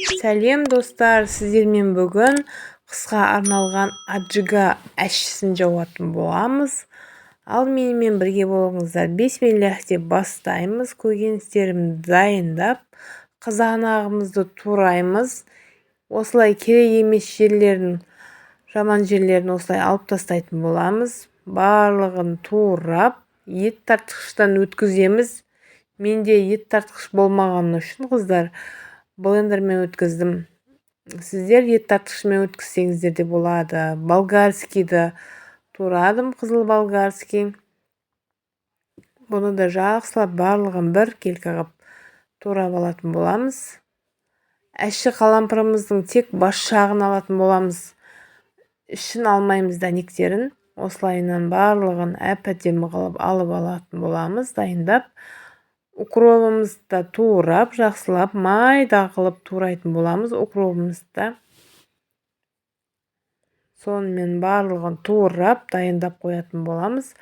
Сәлем достар, сіздермен бүгін қысқа арналған аджига әшісін жауатын боламыз. Ал менімен бірге болыңыздар. Бисмиллах деп бастаймыз. Көкөністерімізді дайындап, қызанағымызды тураймыз. Осылай керек емес жерлерін, жаман жерлерін осылай алып тастайтын боламыз. Барлығын турап, ет тартқыштан өткіземіз. Менде ет тартқыш болмағаны үшін қыздар блендермен өткіздім. Сіздер ет тартқышымен өткізсеңіздер де болады. Болгарскийді турадым, қызыл болгарский. Бұны да жақсылап барлығын бір келкі қылып турап алатын боламыз. Әші қалампырымыздың тек бас жағын алатын боламыз. Ішін алмаймыз, дәнектерін. Осылайынан барлығын әп-әдемі қылып алып алатын боламыз, дайындап. Укробымызды турап, жақсылап майда қылып турайтын боламыз укробымызды. Сонымен барлығын турап, дайындап қоятын боламыз.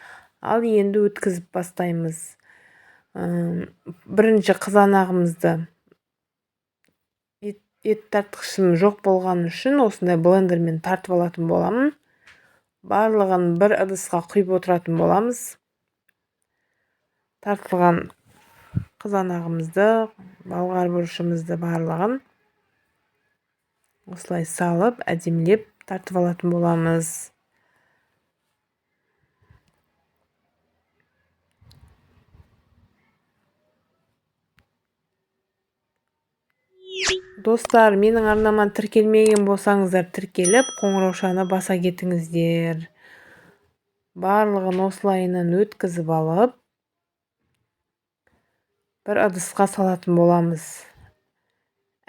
Ал енді өткізіп бастаймыз. Бірінші қызанағымызды ет тартқышым жоқ болған үшін осындай блендермен тартып алатын боламын. Барлығын бір ыдысқа құйып отыратын боламыз. Тартылған қызанағымызды, болгар бұрышымызды барлығын осылай салып, әдемілеп тартып алатын боламыз. Достар, менің арнама тіркелмеген болсаңыздар, тіркеліп, қоңыраушаны баса кетіңіздер. Барлығын осылайынан өткізіп алып, бір ыдысқа салатын боламыз.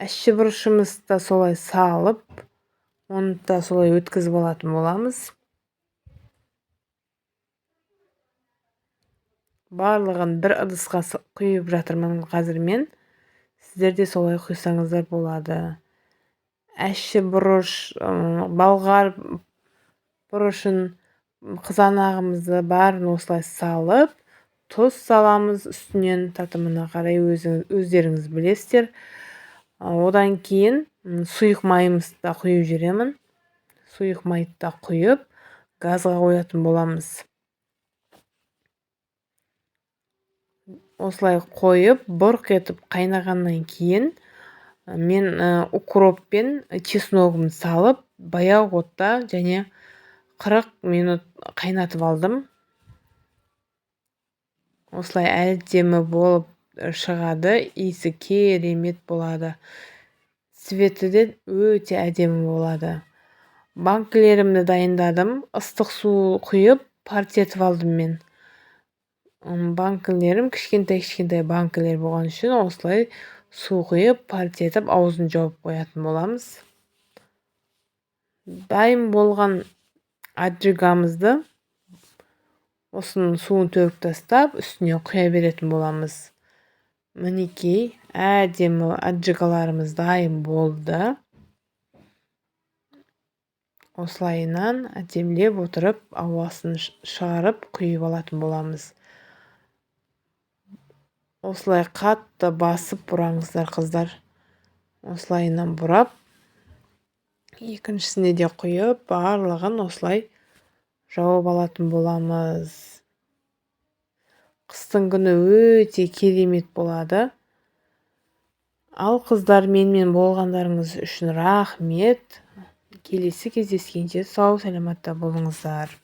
Әші бұрышымызды да солай салып, оны да солай өткізіп алатын боламыз. Барлығын бір ыдысқа құйып жатырмын қазір мен. Сіздер де солай құйсаңыздар болады. Әші бұрыш, болгар бұрышын, қызанағымызды барын осылай салып, тұз саламыз үстінен, татымына қарай өздеріңіз білесіздер. Одан кейін сұйық майымызды да құйып жүремін. Сұйық майды да құйып, газға қоятын боламыз. Осылай қойып, бұрқ етіп қайнағаннан кейін мен укроп пен чесногымды салып, баяу отта және 40 минут қайнатып алдым. Осылай әдемі болып шығады, иісі керемет болады. Цветі де өте әдемі болады. Банкілерімді дайындадым. Ыстық су құйып, парчетіп алдым мен. Банкілерім кішкентай банкілер болған үшін осылай су құйып, парчетіп, аузын жауып қоятын боламыз. Дайын болған аджигамызды осының суын төгіп тастап, үстіне құя беретін боламыз. Мінекей, әдемі аджигаларымыз дайын болды. Осылайынан әдемілеп отырып, ауасын шығарып, құйып алатын боламыз. Осылай қатты басып бұраңыздар, қыздар. Осылайынан бұрап, екіншісіне де құйып, барлығын осылай жауып алатын боламыз. Қыстың күні өте керемет болады. Ал қыздар, менімен болғандарыңыз үшін рахмет. Келесі кездескенше сау саламатта болыңыздар.